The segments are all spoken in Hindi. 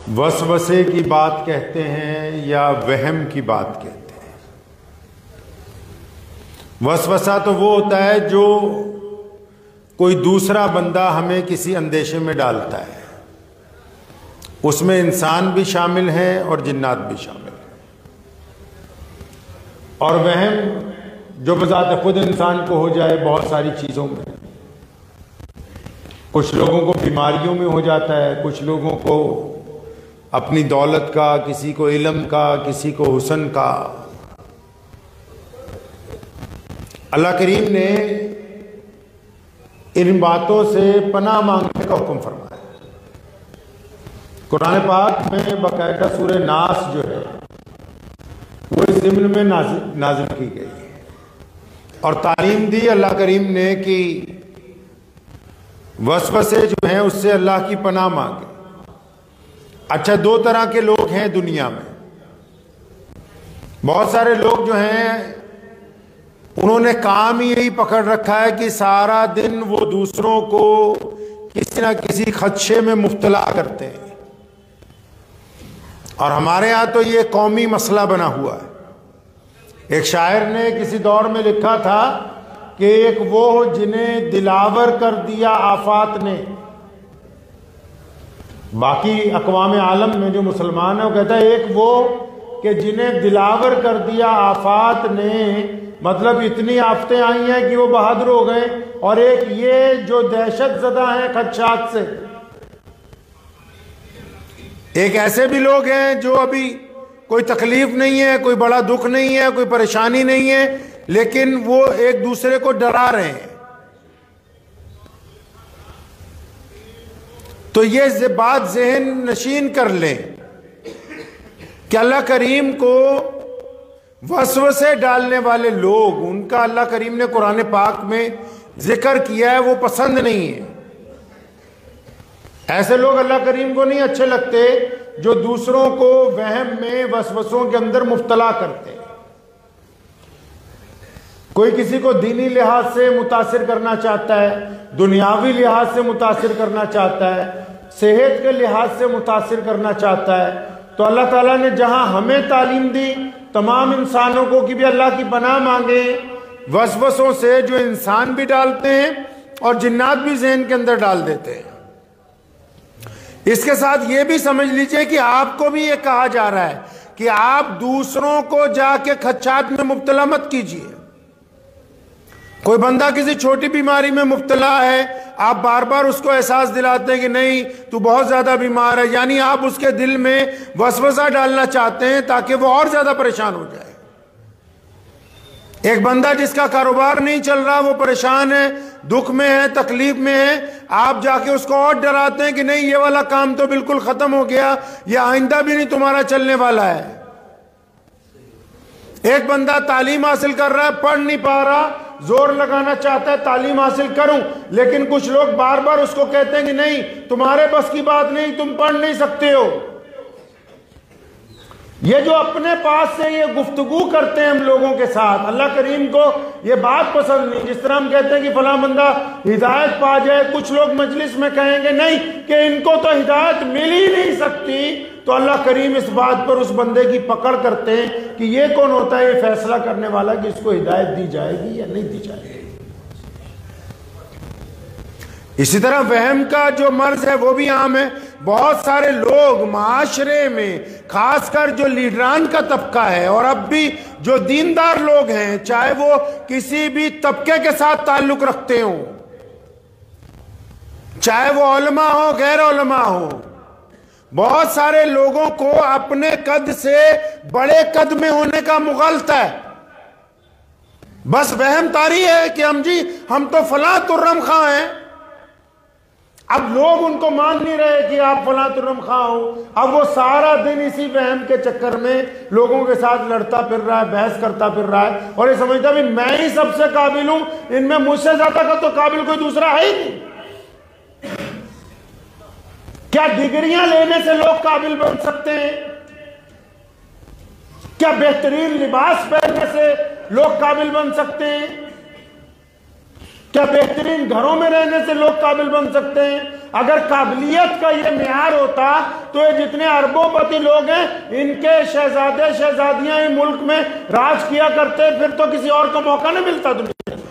वसवसे की बात कहते हैं या वहम की बात कहते हैं। वसवसा तो वो होता है जो कोई दूसरा बंदा हमें किसी अंदेशे में डालता है, उसमें इंसान भी शामिल है और जिन्नात भी शामिल है। और वहम जो बजाते खुद इंसान को हो जाए बहुत सारी चीज़ों में, कुछ लोगों को बीमारियों में हो जाता है, कुछ लोगों को अपनी दौलत का, किसी को इल्म का, किसी को हुस्न का। अल्लाह करीम ने इन बातों से पनाह मांगने का हुक्म फरमाया। कुरान पाक में बाकायदा सूरह नास जो है वो इस ज़िम्न में नाज़िल की गई है और तालीम दी अल्लाह करीम ने कि वसवसे जो हैं उससे अल्लाह की पनाह मांगे। अच्छा, दो तरह के लोग हैं दुनिया में। बहुत सारे लोग जो हैं उन्होंने काम ही यही पकड़ रखा है कि सारा दिन वो दूसरों को किसी ना किसी खदशे में मुब्तला करते हैं। और हमारे यहाँ तो ये कौमी मसला बना हुआ है। एक शायर ने किसी दौर में लिखा था कि एक वो जिन्हें दिलावर कर दिया आफात ने। बाकी अक़वाम आलम में जो मुसलमान है वो कहता है एक वो कि जिन्हें दिलावर कर दिया आफात ने, मतलब इतनी आफतें आई हैं कि वो बहादुर हो गए। और एक ये जो दहशत ज़दा हैं खदशात से। एक ऐसे भी लोग हैं जो अभी कोई तकलीफ नहीं है, कोई बड़ा दुख नहीं है, कोई परेशानी नहीं है, लेकिन वो एक दूसरे को डरा रहे हैं। तो ये बात ज़हन नशीन कर लें कि अल्लाह करीम को वसवसे डालने वाले लोग, उनका अल्लाह करीम ने कुरान पाक में जिक्र किया है, वो पसंद नहीं है। ऐसे लोग अल्लाह करीम को नहीं अच्छे लगते जो दूसरों को वहम में, वसवसों के अंदर मुब्तला करते हैं। कोई किसी को दीनी लिहाज से मुतासिर करना चाहता है, दुनियावी लिहाज से मुतासिर करना चाहता है, सेहत के लिहाज से मुतासिर करना चाहता है, तो अल्लाह ताला ने जहां हमें तालीम दी तमाम इंसानों को कि भी अल्लाह की पनाह मांगे वसवसों से जो इंसान भी डालते हैं और जिन्नात भी ज़हन के अंदर डाल देते हैं। इसके साथ ये भी समझ लीजिए कि आपको भी ये कहा जा रहा है कि आप दूसरों को जाके खदशात में मुब्तला मत कीजिए। कोई बंदा किसी छोटी बीमारी में मुब्तला है, आप बार बार उसको एहसास दिलाते हैं कि नहीं तू बहुत ज्यादा बीमार है, यानी आप उसके दिल में वसवसा डालना चाहते हैं ताकि वो और ज्यादा परेशान हो जाए। एक बंदा जिसका कारोबार नहीं चल रहा, वो परेशान है, दुख में है, तकलीफ में है, आप जाके उसको और डराते हैं कि नहीं ये वाला काम तो बिल्कुल खत्म हो गया, ये आइंदा भी नहीं तुम्हारा चलने वाला है। एक बंदा तालीम हासिल कर रहा है, पढ़ नहीं पा रहा, जोर लगाना चाहता है तालीम हासिल करूं, लेकिन कुछ लोग बार बार उसको कहते हैं कि नहीं तुम्हारे बस की बात नहीं, तुम पढ़ नहीं सकते हो। ये जो अपने पास से ये गुफ्तगू करते हैं हम लोगों के साथ, अल्लाह करीम को ये बात पसंद नहीं। जिस तरह हम कहते हैं कि फला बंदा हिदायत पा जाए, कुछ लोग मजलिस में कहेंगे नहीं कि इनको तो हिदायत मिल ही नहीं सकती, तो अल्लाह करीम इस बात पर उस बंदे की पकड़ करते हैं कि ये कौन होता है ये फैसला करने वाला कि इसको हिदायत दी जाएगी या नहीं दी जाएगी। इसी तरह वहम का जो मर्ज है वो भी आम है। बहुत सारे लोग माशरे में, खासकर जो लीडरान का तबका है और अब भी जो दीनदार लोग हैं, चाहे वो किसी भी तबके के साथ ताल्लुक रखते हो, चाहे वो उलमा हो गैर उलमा हो, बहुत सारे लोगों को अपने कद से बड़े कद में होने का मुगलता है। बस वहम तारी है कि हम तो फला तुर्रम खां हैं। अब लोग उनको मान नहीं रहे कि आप फला तुर्रम खां हो। अब वो सारा दिन इसी वहम के चक्कर में लोगों के साथ लड़ता फिर रहा है, बहस करता फिर रहा है और ये समझता भी मैं ही सबसे काबिल हूं, इनमें मुझसे ज्यादा का तो काबिल कोई दूसरा है ही नहीं। क्या डिग्रियां लेने से लोग काबिल बन सकते हैं? क्या बेहतरीन लिबास पहनने से लोग काबिल बन सकते हैं? क्या बेहतरीन घरों में रहने से लोग काबिल बन सकते हैं? अगर काबिलियत का ये मेयार होता तो ये जितने अरबोपति लोग हैं, इनके शहजादे शहजादियां ही मुल्क में राज किया करते, फिर तो किसी और को मौका नहीं मिलता दुनिया में।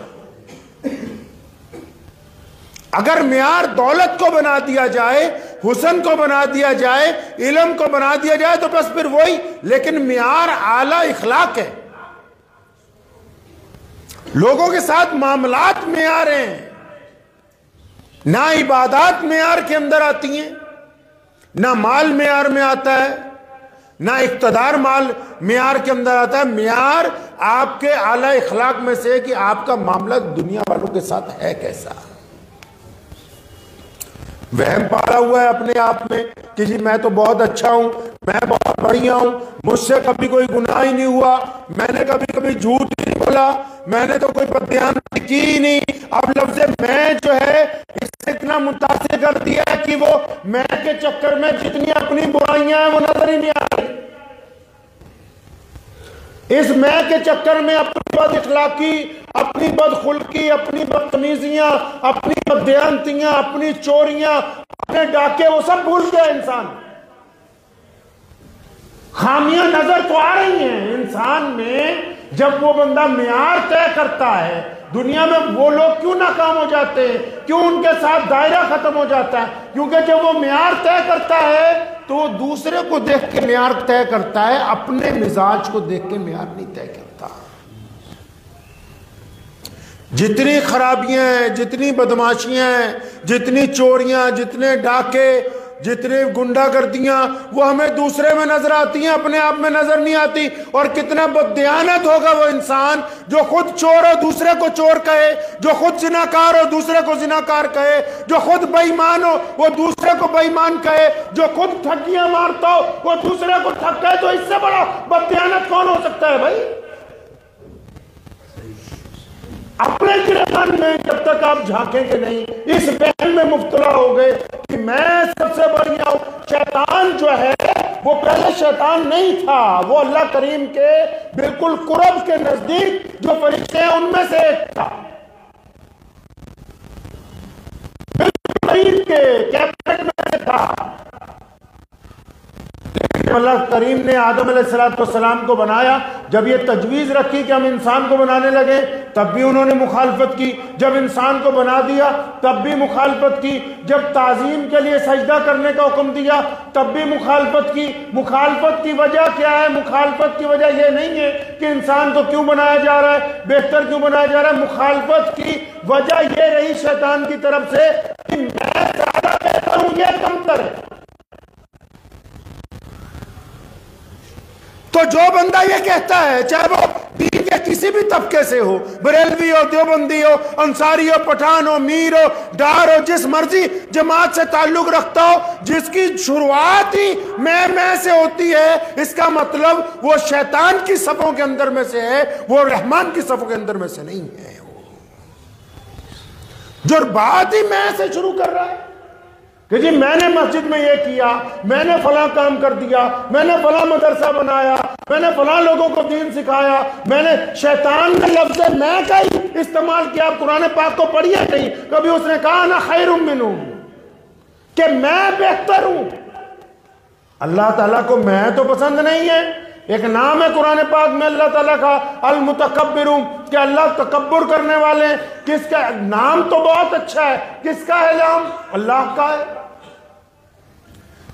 अगर मेयार दौलत को बना दिया जाए, हुस्न को बना दिया जाए, इल्म को बना दिया जाए, तो बस फिर वही। लेकिन मेयार आला इखलाक है, लोगों के साथ मामलात मेयार हैं, ना इबादत मेयार के अंदर आती हैं, ना माल मेयार में आता है, ना इक्तदार माल मेयार के अंदर आता है। मेयार आपके आला इखलाक में से कि आपका मामला दुनिया वालों के साथ है कैसा। वहम पाला हुआ है अपने आप में कि जी मैं तो बहुत अच्छा हूं, मैं बहुत बढ़िया हूं, मुझसे कभी कोई गुनाह ही नहीं हुआ, मैंने कभी कभी झूठ ही नहीं बोला, मैंने तो कोई बदयानती की ही नहीं। अब लफ्ज़ मैं जो है इससे इतना मुतासिर कर दिया है कि वो मैं के चक्कर में जितनी अपनी बुराइयां हैं वो नजर ही नहीं आ रही। इस मैं के चक्कर में अपनी बद इखलाकी, अपनी बदखुल्की, अपनी बदतमीजियां, अपनी बदयानतियां, अपनी चोरियां, अपने डाके, वो सब भूल गया इंसान। खामियां नजर तो आ रही हैं इंसान में। जब वो बंदा मेयार तय करता है, दुनिया में वो लोग क्यों नाकाम हो जाते हैं, क्यों उनके साथ दायरा खत्म हो जाता है? क्योंकि जब वो मेयार तय करता है तो वो दूसरे को देख के मेयार तय करता है, अपने मिजाज को देख के मेयार नहीं तय करता। जितनी खराबियां हैं, जितनी बदमाशियां हैं, जितनी चोरियां, जितने डाके, जितनी गुंडागर्दियां, वो हमें दूसरे में नजर आती हैं, अपने आप में नजर नहीं आती। और कितना बददियानत होगा वो इंसान जो खुद चोर हो दूसरे को चोर कहे, जो खुद जिनाकार हो दूसरे को जिनाकार कहे, जो खुद बेईमान हो वो दूसरे को बेईमान कहे, जो खुद ठगियां मारता हो वो दूसरे को ठग कहे। तो इससे बड़ा बददियानत कौन हो सकता है भाई? अपने गिरफ्तार में जब तक आप झांकेंगे नहीं, इस बहन में मुब्तला हो गए कि मैं सबसे बढ़िया हूं। शैतान जो है वो पहले शैतान नहीं था, वो अल्लाह करीम के बिल्कुल कुरब के नजदीक जो फरिश्ते हैं उनमें से एक था, बिल्कुल करीब के कैबिनेट में से था। अल्लाह करीम ने आदम अलैहिस्सलाम को बनाया, जब ये तजवीज़ रखी कि हम इंसान को बनाने लगे तब भी उन्होंने मुखालफत की, जब इंसान को बना दिया तब भी मुखालफत की, जब ताज़ीम के लिए सजदा करने का हुक्म दिया तब भी मुखालफत की। मुखालफत की वजह क्या है? मुखालफत की वजह यह नहीं है कि इंसान को क्यों बनाया जा रहा है, बेहतर क्यों बनाया जा रहा है। मुखालफत की वजह यह रही शैतान की तरफ से कि मैं ज्यादा बेहतर हूं, यह कमतर है। तो जो बंदा ये कहता है, चाहे वो दीन के किसी भी तबके से हो, बरेलवी हो, देवबंदी हो, अंसारी हो, पठान हो, मीर हो, डार हो, जिस मर्जी जमात से ताल्लुक रखता हो, जिसकी शुरुआत ही मैं से होती है, इसका मतलब वो शैतान की सफों के अंदर में से है, वो रहमान की सफों के अंदर में से नहीं है। जो बात ही मैं से शुरू कर रहा है कि जी मैंने मस्जिद में ये किया, मैंने फला काम कर दिया, मैंने फला मदरसा बनाया, मैंने फला लोगों को दीन सिखाया, मैंने शैतान ने लफ्ज़ मैं का ही इस्तेमाल किया। आप कुरान पाक को पढ़िए कहीं, कभी उसने कहा ना खैरुम मिनहुम, कि मैं बेहतर हूं। अल्लाह ताला को मैं तो पसंद नहीं है। एक नाम है कुरान पाक में अल्लाह ताला का अल मुतकब्बिरुन, कि अल्लाह तकब्बुर करने वाले। किसका नाम तो बहुत अच्छा है, किसका है नाम? अल्लाह का है।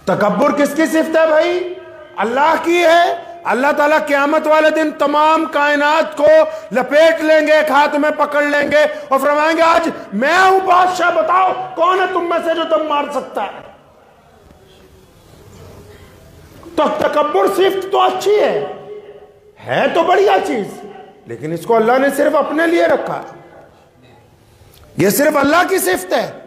तकब्बुर किसकी सिफ्त है भाई? अल्लाह की है। अल्लाह ताला क़यामत वाले दिन तमाम कायनात को लपेट लेंगे, एक हाथ में पकड़ लेंगे और फरमाएंगे आज मैं हूं बादशाह, बताओ कौन है तुम में से जो तुम मार सकता है। तो तकब्बुर सिफ्त तो अच्छी है तो बढ़िया चीज, लेकिन इसको अल्लाह ने सिर्फ अपने लिए रखा। यह सिर्फ अल्लाह की सिफ्त है।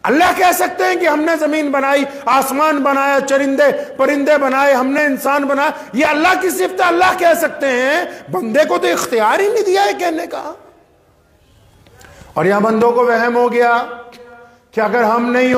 अल्लाह कह सकते हैं कि हमने जमीन बनाई, आसमान बनाया, चरिंदे परिंदे बनाए, हमने इंसान बनाया, यह अल्लाह की सिफ्त है, अल्लाह कह सकते हैं। बंदे को तो इख्तियार ही नहीं दिया है कहने का। और यहां बंदों को वहम हो गया कि अगर हम नहीं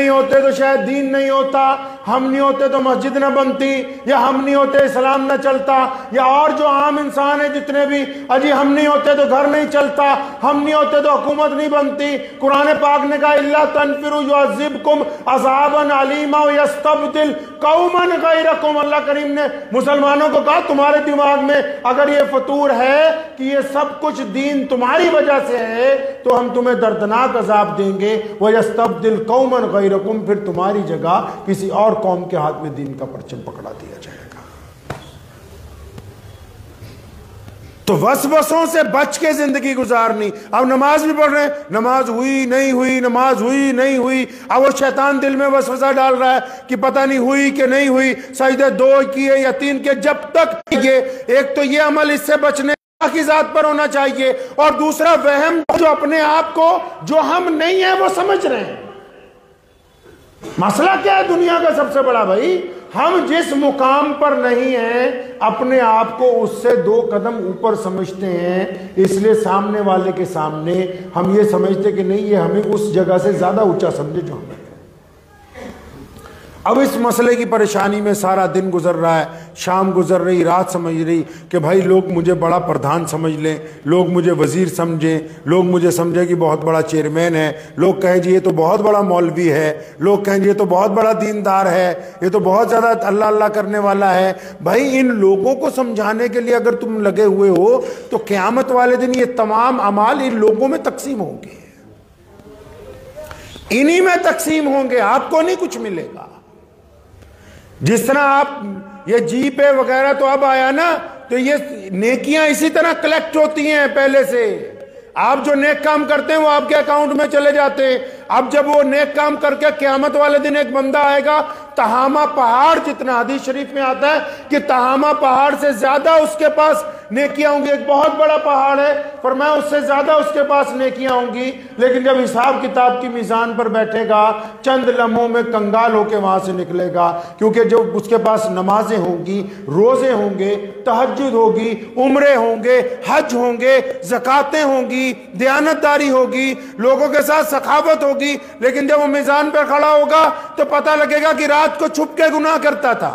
होते तो शायद दीन नहीं होता, हम नहीं होते तो मस्जिद ना बनती, या हम नहीं होते इस्लाम ना चलता, या और जो आम इंसान है जितने भी, अजी हम नहीं होते तो घर नहीं चलता, हम नहीं होते तो हुकूमत नहीं बनती। कुरान पाक ने कहा इल्ला तनफिरु युअज़्ज़िबकुम अज़ाबन अलीमा व यस्तब्दिल कौमन गैरकुम। अल्लाह करीम ने मुसलमानों को कहा तुम्हारे दिमाग में अगर ये फतूर है कि ये सब कुछ दीन तुम्हारी वजह से है तो हम तुम्हें दर्दनाक अजाब देंगे, व यस्तब्दिल कौमन गैरकुम, फिर तुम्हारी जगह किसी और कौम के हाथ में दीन का परचम पकड़ा दिया जाएगा। तो वसवसों से बच के जिंदगी गुजारनी। अब नमाज भी पढ़ रहे हैं, नमाज हुई नहीं हुई, नमाज हुई नहीं हुई, अब वो शैतान दिल में वसवसा डाल रहा है कि पता नहीं हुई कि नहीं हुई, सजदे 2 किए या 3 किए। जब तक ये एक तो ये अमल इससे बचने की जात पर होना चाहिए, और दूसरा वहम जो अपने आप को जो हम नहीं है वो समझ रहे हैं। मसला क्या है दुनिया का सबसे बड़ा भाई, हम जिस मुकाम पर नहीं हैं अपने आप को उससे 2 कदम ऊपर समझते हैं, इसलिए सामने वाले के सामने हम ये समझते कि नहीं ये हमें उस जगह से ज्यादा ऊंचा समझे जो हमें। अब इस मसले की परेशानी में सारा दिन गुजर रहा है, शाम गुजर रही, रात समझ रही कि भाई लोग मुझे बड़ा प्रधान समझ लें, लोग मुझे वजीर समझें, लोग मुझे समझें कि बहुत बड़ा चेयरमैन है, लोग कहें जी ये तो बहुत बड़ा मौलवी है, लोग कहें जी ये तो बहुत बड़ा दीनदार है, ये तो बहुत ज़्यादा अल्लाह अल्लाह करने वाला है। भाई इन लोगों को समझाने के लिए अगर तुम लगे हुए हो तो क़यामत वाले दिन ये तमाम अमाल इन लोगों में तकसीम होंगे, इन्हीं में तकसीम होंगे, आपको नहीं कुछ मिलेगा। जिस तरह आप ये जी पे वगैरह तो अब आया ना, तो ये नेकियां इसी तरह कलेक्ट होती हैं पहले से। आप जो नेक काम करते हैं वो आपके अकाउंट में चले जाते हैं। अब जब वो नेक काम करके क़यामत वाले दिन एक बंदा आएगा, तहामा पहाड़ जितना, हदीस शरीफ में आता है कि तहामा पहाड़ से ज्यादा उसके पास नेकियां होंगी। एक बहुत बड़ा पहाड़ है, फरमाया उससे ज्यादा उसके पास नेकियां होंगी, लेकिन जब हिसाब किताब की मीज़ान पर बैठेगा चंद लम्हों में कंगाल होकर वहां से निकलेगा, क्योंकि जो उसके पास नमाजें होंगी, रोजे होंगे, तहज्जुद होगी, उम्रे होंगे, हज होंगे, ज़कातें होंगी, दयानतदारी होगी, लोगों के साथ सखावत होगी, लेकिन जब वो मीज़ान पर खड़ा होगा तो पता लगेगा कि रात को छुप के गुनाह करता था।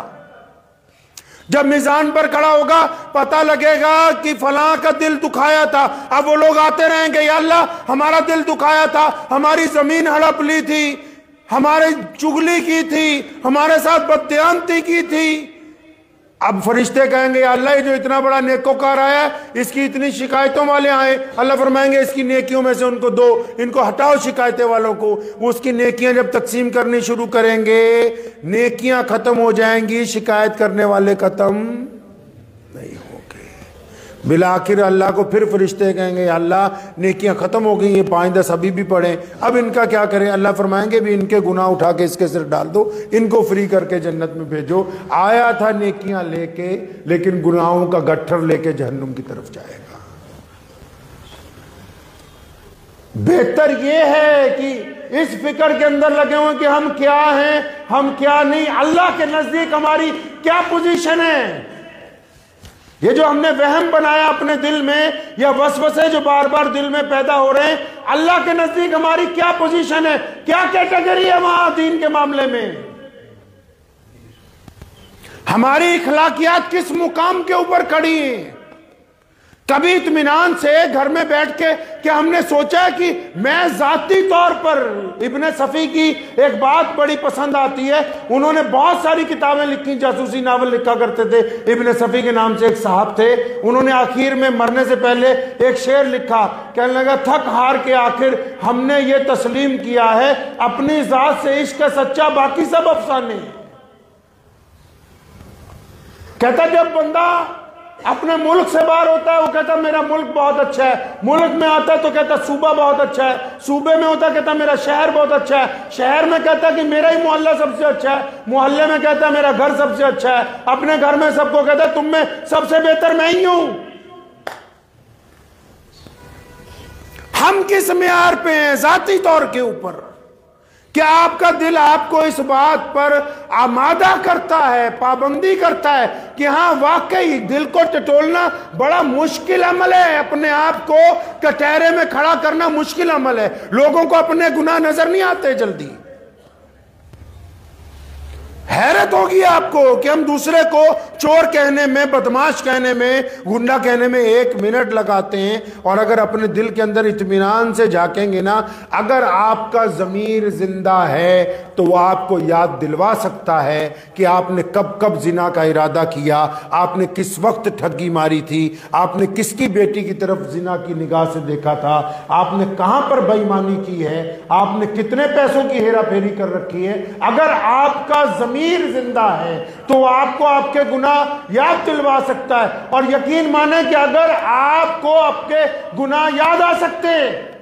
जब मीज़ान पर खड़ा होगा पता लगेगा कि फलां का दिल दुखाया था। अब वो लोग आते रहेंगे, या अल्लाह हमारा दिल दुखाया था, हमारी जमीन हड़प ली थी, हमारे चुगली की थी, हमारे साथ बददियानती की थी। अब फरिश्ते कहेंगे या अल्लाह जो इतना बड़ा नेकोकार आया है, इसकी इतनी शिकायतों वाले आए, अल्लाह फरमाएंगे इसकी नेकियों में से उनको दो, इनको हटाओ शिकायतें वालों को। वो उसकी नेकियां जब तकसीम करनी शुरू करेंगे, नेकियां खत्म हो जाएंगी, शिकायत करने वाले खत्म नहीं होंगे। बिला आखिर अल्लाह को फिर फरिश्ते कहेंगे या अल्लाह नेकियां खत्म हो गई, ये 5-10 अभी भी पढ़े, अब इनका क्या करें। अल्लाह फरमाएंगे भी इनके गुनाह उठा के इसके सिर डाल दो, इनको फ्री करके जन्नत में भेजो। आया था नेकियां लेके, लेकिन गुनाहों का गट्ठर लेके जहन्नुम की तरफ जाएगा। बेहतर ये है कि इस फिक्र के अंदर लगे हुए कि हम क्या हैं, हम क्या नहीं, अल्लाह के नजदीक हमारी क्या पोजीशन है। ये जो हमने वहम बनाया अपने दिल में, या वसवसे जो बार बार दिल में पैदा हो रहे हैं, अल्लाह के नजदीक हमारी क्या पोजीशन है, क्या कैटेगरी है वहां दीन के मामले में, हमारी इखलाकियात किस मुकाम के ऊपर खड़ी है। कभी इत्मीनान से घर में बैठ के क्या हमने सोचा है कि मैं जाती तौर पर, इब्ने सफ़ी की एक बात बड़ी पसंद आती है, उन्होंने बहुत सारी किताबें लिखी, जासूसी नावल लिखा करते थे। इब्ने सफ़ी के नाम से एक साहब थे, उन्होंने आखिर में मरने से पहले एक शेर लिखा, कहने लगा थक हार के आखिर हमने ये तस्लीम किया है, अपनी जात से इश्क सच्चा, बाकी सब अफसाने। कहता जब बंदा अपने मुल्क से बाहर होता है वो कहता मेरा मुल्क बहुत अच्छा है, मुल्क में आता है तो कहता सूबा बहुत अच्छा है, सूबे में होता कहता मेरा शहर बहुत अच्छा है, शहर में कहता कि मेरा ही मोहल्ला सबसे अच्छा है, मोहल्ले में कहता मेरा घर सबसे अच्छा है, अपने घर में सबको कहता तुम में सबसे बेहतर मैं ही हूं। हम किस मेयार पे हैं जाती तौर के ऊपर? क्या आपका दिल आपको इस बात पर आमादा करता है, पाबंदी करता है कि हाँ वाकई दिल को टटोलना बड़ा मुश्किल अमल है, अपने आप को कटहरे में खड़ा करना मुश्किल अमल है, लोगों को अपने गुनाह नजर नहीं आते जल्दी है। गैरत होगी आपको कि हम दूसरे को चोर कहने में, बदमाश कहने में, गुंडा कहने में 1 मिनट लगाते हैं। और अगर अपने दिल के अंदर इत्मीनान से झांकेंगे ना, अगर आपका ज़मीर जिंदा है तो वो आपको याद दिलवा सकता है कि आपने कब कब जिना का इरादा किया, आपने किस वक्त ठगी मारी थी, आपने किसकी बेटी की तरफ जिना की निगाह से देखा था, आपने कहां पर बेईमानी की है, आपने कितने पैसों की हेरा फेरी कर रखी है। अगर आपका ज़मीर जिंदा है तो आपको आपके गुनाह याद दिलवा सकता है। और यकीन माने कि अगर आपको आपके गुनाह याद आ सकते हैं,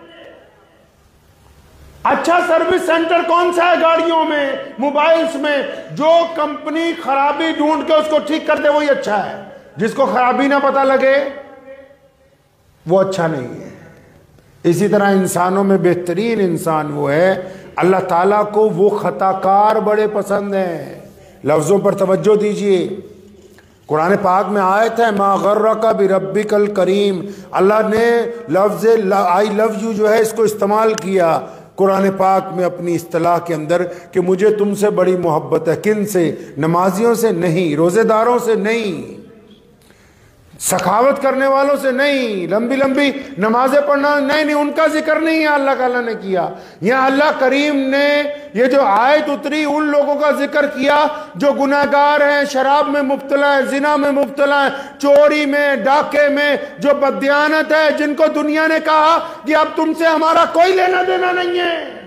अच्छा सर्विस सेंटर कौन सा है गाड़ियों में, मोबाइल्स में? जो कंपनी खराबी ढूंढ के उसको ठीक कर दे वही अच्छा है। जिसको खराबी ना पता लगे वो अच्छा नहीं है। इसी तरह इंसानों में बेहतरीन इंसान वो है, अल्लाह ताला को वो खताकार बड़े पसंद हैं। लफ्जों पर तवज्जो दीजिए। कुरान पाक में आयत है, मा गर्रका बिरब्बिकल करीम। अल्लाह ने लफ्ज आई लव यू जो है इसको इस्तेमाल किया कुरान पाक में अपनी इस्तिलाह के अंदर कि मुझे तुमसे बड़ी मोहब्बत है। किन से? नमाजियों से नहीं, रोजेदारों से नहीं, सखावत करने वालों से नहीं, लंबी लंबी नमाजें पढ़ना नहीं, उनका जिक्र नहीं है अल्लाह ताला ने किया। यहाँ अल्लाह करीम ने ये जो आयत उतरी उन लोगों का जिक्र किया जो गुनाहगार हैं, शराब में मुब्तला है, जिना में मुब्तला है, चोरी में, डाके में, जो बददियानत है, जिनको दुनिया ने कहा कि अब तुमसे हमारा कोई लेना देना नहीं है।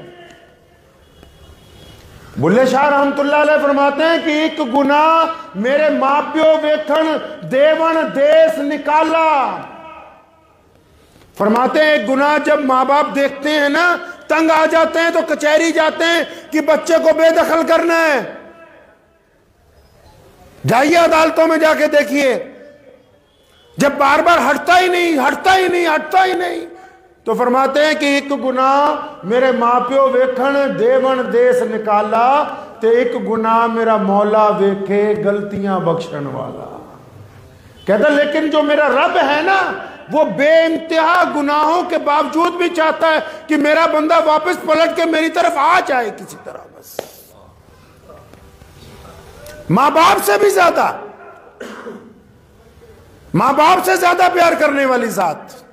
बुल्ले शाह रहमतुल्लाह अलैह फरमाते हैं कि एक गुनाह मेरे मां प्यो वेखण देवन देश निकाला। फरमाते हैं एक गुनाह जब माँ बाप देखते हैं ना, तंग आ जाते हैं तो कचहरी जाते हैं कि बच्चे को बेदखल करना है। जाइए अदालतों में जाके देखिए, जब बार बार हटता ही नहीं तो फरमाते हैं कि एक गुनाह मेरे माँ प्यो वेखण देवन देश निकाला, तो एक गुनाह मेरा मौला वेखे गलतियां बख्शण वाला। कहता लेकिन जो मेरा रब है ना, वो बेइंतहा गुनाहों के बावजूद भी चाहता है कि मेरा बंदा वापस पलट के मेरी तरफ आ जाए किसी तरह। बस मां बाप से भी ज्यादा, मां बाप से ज्यादा प्यार करने वाली जात,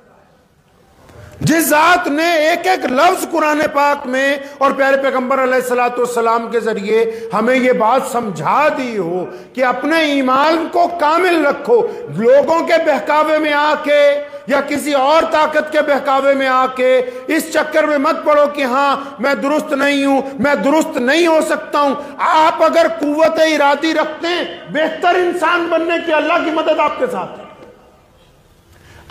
जिस जात ने एक एक लफ्ज कुरान पाक में और प्यारे पैगंबर अलैहिस्सलातु वस्सलाम के जरिए हमें यह बात समझा दी हो कि अपने ईमान को कामिल रखो। लोगों के बहकावे में आके या किसी और ताकत के बहकावे में आके इस चक्कर में मत पड़ो कि हां मैं दुरुस्त नहीं हूं, मैं दुरुस्त नहीं हो सकता हूं। आप अगर कुव्वत इरादी रखते हैं बेहतर इंसान बनने की, अल्लाह की मदद आपके साथ है।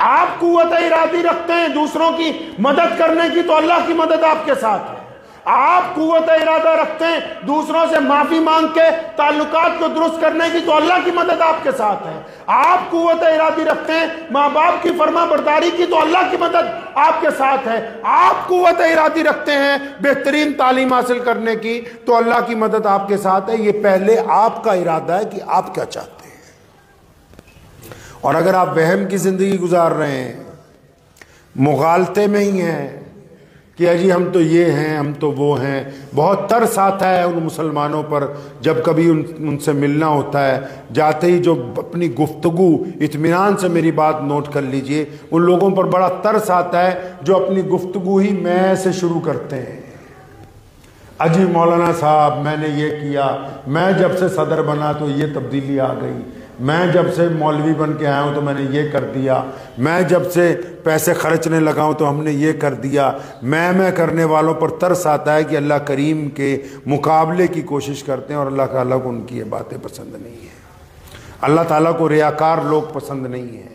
आप कुव्वत इरादी रखते हैं दूसरों की मदद करने की, तो अल्लाह की मदद आपके साथ है। आप कुव्वत इरादा रखते हैं दूसरों से माफी मांग के ताल्लुकात को दुरुस्त करने की, तो अल्लाह की मदद आपके साथ है। आप कुव्वत इरादी रखते हैं माँ बाप की फर्मा बरदारी की, तो अल्लाह की मदद आपके साथ है। आप कुव्वत इरादी रखते हैं बेहतरीन तालीम हासिल करने की, तो अल्लाह की मदद आपके साथ है। ये पहले आपका इरादा है कि आप क्या चाहते हैं। और अगर आप वहम की जिंदगी गुजार रहे हैं, मुगालते में ही हैं कि अजी हम तो ये हैं, हम तो वो हैं, बहुत तरस आता है उन मुसलमानों पर जब कभी उनसे मिलना होता है। जाते ही जो अपनी गुफ्तगू, इत्मीनान से मेरी बात नोट कर लीजिए, उन लोगों पर बड़ा तरस आता है जो अपनी गुफ्तगू ही मैं से शुरू करते हैं। अजी मौलाना साहब मैंने ये किया, मैं जब से सदर बना तो ये तब्दीली आ गई, मैं जब से मौलवी बन के आया हूँ तो मैंने ये कर दिया, मैं जब से पैसे खर्चने लगा हूँ तो हमने ये कर दिया। मैं करने वालों पर तरस आता है कि अल्लाह करीम के मुकाबले की कोशिश करते हैं, और अल्लाह ताला को उनकी ये बातें पसंद नहीं है। अल्लाह ताला को रियाकार लोग पसंद नहीं है।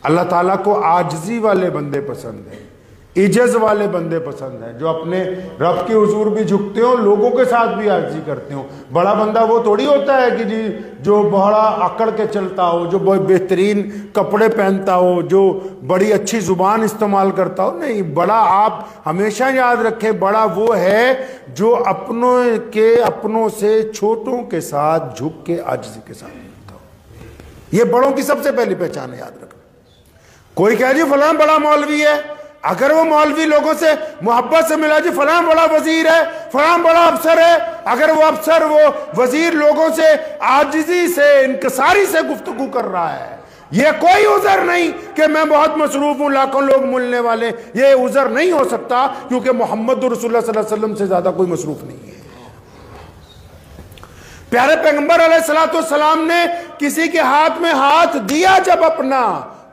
अल्लाह ताला को आजिज़ी वाले बंदे पसंद हैं, इज्जत वाले बंदे पसंद हैं, जो अपने रब के हुजूर भी झुकते हो, लोगों के साथ भी आजिज़ी करते हो। बड़ा बंदा वो थोड़ी होता है कि जी जो बड़ा अकड़ के चलता हो, जो बहुत बेहतरीन कपड़े पहनता हो, जो बड़ी अच्छी ज़ुबान इस्तेमाल करता हो। नहीं, बड़ा आप हमेशा याद रखें, बड़ा वो है जो अपनों से छोटों के साथ झुक के आजिज़ी के साथ मिलता हो। ये बड़ों की सबसे पहली पहचान है, याद रखना। कोई कह जी फलां बड़ा मौलवी है, अगर वो मौलवी लोगों से मोहब्बत से मिला, जी फलां बड़ा वजीर है, फलां बड़ा अफसर है, अगर वो अफसर वो वजीर लोगों से आजिजी से इंकसारी से गुफ्तगू कर रहा है, ये कोई उज़र नहीं कि मैं बहुत मसरूफ हूं, लाखों लोग मिलने वाले, ये उज़र नहीं हो सकता, क्योंकि मोहम्मद रसूलुल्लाह सल्लल्लाहु अलैहि वसल्लम से ज्यादा कोई मसरूफ नहीं है। प्यारे पैगंबर अलैहिस्सलाम ने किसी के हाथ में हाथ दिया जब अपना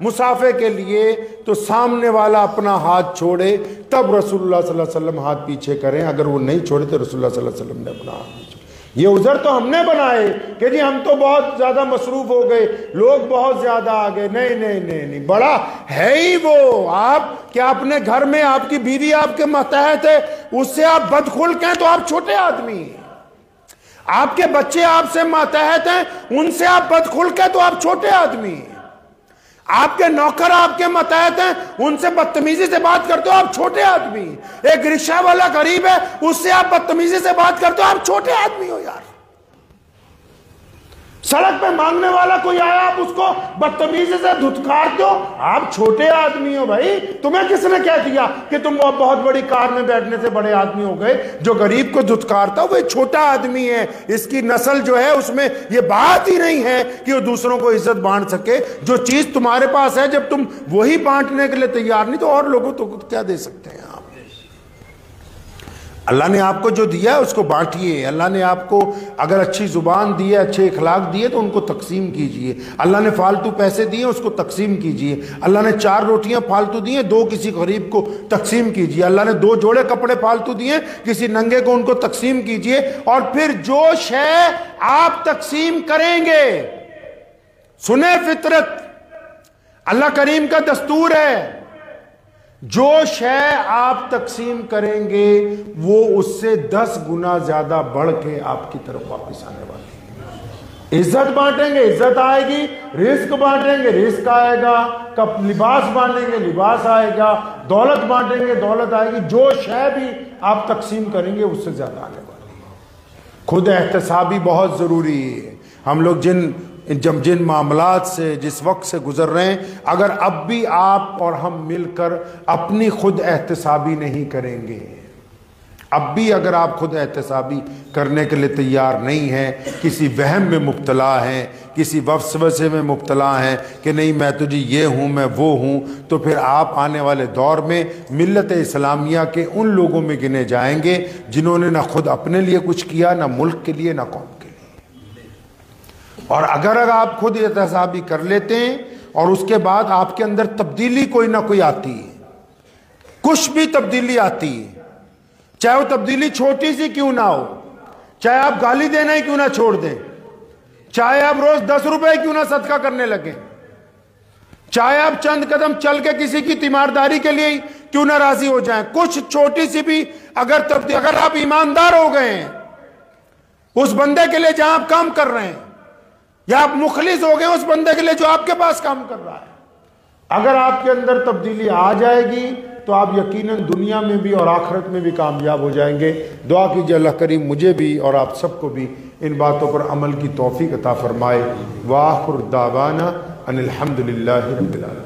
मुसाफे के लिए, तो सामने वाला अपना हाथ छोड़े तब रसूलुल्लाह सल्लल्लाहु अलैहि वसल्लम हाथ पीछे करें, अगर वो नहीं छोड़े तो रसूलुल्लाह सल्लल्लाहु अलैहि वसल्लम ने अपना हाथ पीछे। ये उज़र तो हमने बनाए कि जी हम तो बहुत ज्यादा मसरूफ हो गए, लोग बहुत ज्यादा आ गए। नहीं नहीं नहीं नहीं, बड़ा है ही वो। आप क्या अपने घर में आपकी बीवी आपके मतहत है, उससे आप बदखुल्क हैं तो आप छोटे आदमी हैं। आपके बच्चे आपसे मातहत हैं, उनसे आप बदखुल्क हैं तो आप छोटे आदमी हैं। आपके नौकर आपके मतहत हैं, उनसे बदतमीजी से बात करते हो, आप छोटे आदमी। एक रिक्शा वाला गरीब है, उससे आप बदतमीजी से बात करते हो, आप छोटे आदमी हो यार। सड़क पे मांगने वाला कोई आया, आप उसको बदतमीजी से धुतकारते हो, आप छोटे आदमी हो भाई। तुम्हें किसने क्या किया कि तुम बहुत बड़ी कार में बैठने से बड़े आदमी हो गए? जो गरीब को धुतकारता वो छोटा आदमी है। इसकी नस्ल जो है उसमें ये बात ही नहीं है कि वो दूसरों को इज्जत बांट सके। जो चीज तुम्हारे पास है, जब तुम वही बांटने के लिए तैयार नहीं, तो और लोगों को क्या दे सकते हैं आप? अल्लाह ने आपको जो दिया है उसको बांटिए। अल्लाह ने आपको अगर अच्छी जुबान दी है, अच्छे इखलाक दिए, तो उनको तकसीम कीजिए। अल्लाह ने फालतू पैसे दिए, उसको तकसीम कीजिए। अल्लाह ने 4 रोटियां फालतू दी हैं, 2 किसी गरीब को तकसीम कीजिए। अल्लाह ने 2 जोड़े कपड़े फालतू दिए, किसी नंगे को उनको तकसीम कीजिए। और फिर जो शय आप तकसीम करेंगे, सुने फितरत, अल्लाह करीम का दस्तूर है, जो शय आप तकसीम करेंगे वो उससे 10 गुना ज्यादा बढ़ के आपकी तरफ वापस आने वाली है। इज्जत बांटेंगे, इज्जत आएगी। रिस्क बांटेंगे, रिस्क आएगा। कब लिबास बांटेंगे, लिबास आएगा। दौलत बांटेंगे, दौलत आएगी। जो शय भी आप तकसीम करेंगे उससे ज्यादा आने वाली है। खुद एहतसाबी बहुत जरूरी है। हम लोग जिन मामलात से जिस वक्त से गुजर रहे हैं, अगर अब भी आप और हम मिलकर अपनी खुद एहतसाबी नहीं करेंगे, अब भी अगर आप खुद एहतसाबी करने के लिए तैयार नहीं हैं, किसी वहम में मुब्तला हैं, किसी वसवसे में मुब्तला हैं कि नहीं मैं तो जी ये हूँ, मैं वो हूँ, तो फिर आप आने वाले दौर में मिल्लत इस्लामिया के उन लोगों में गिने जाएंगे जिन्होंने ना खुद अपने लिए कुछ किया, ना मुल्क के लिए, ना कौम के लिए। और अगर आप खुद एहतसाबी कर लेते हैं और उसके बाद आपके अंदर तब्दीली कोई ना कोई आती है, कुछ भी तब्दीली आती है, चाहे वो तब्दीली छोटी सी क्यों ना हो, चाहे आप गाली देना ही क्यों ना छोड़ दें, चाहे आप रोज 10 रुपए क्यों ना सदका करने लगे, चाहे आप चंद कदम चल के किसी की तीमारदारी के लिए क्यों ना राजी हो जाएं, कुछ छोटी सी भी अगर आप ईमानदार हो गए हैं उस बंदे के लिए जहां आप काम कर रहे हैं, या आप मुखलिस हो गए उस बंदे के लिए जो आपके पास काम कर रहा है, अगर आपके अंदर तब्दीली आ जाएगी तो आप यकीनन दुनिया में भी और आखिरत में भी कामयाब हो जाएंगे। दुआ कीजिए अल्लाह करीम मुझे भी और आप सबको भी इन बातों पर अमल की तौफीक अता फरमाए। व आखिर दावाना अनिल हम्दुलिल्लाहि रब्बिल आलमीन।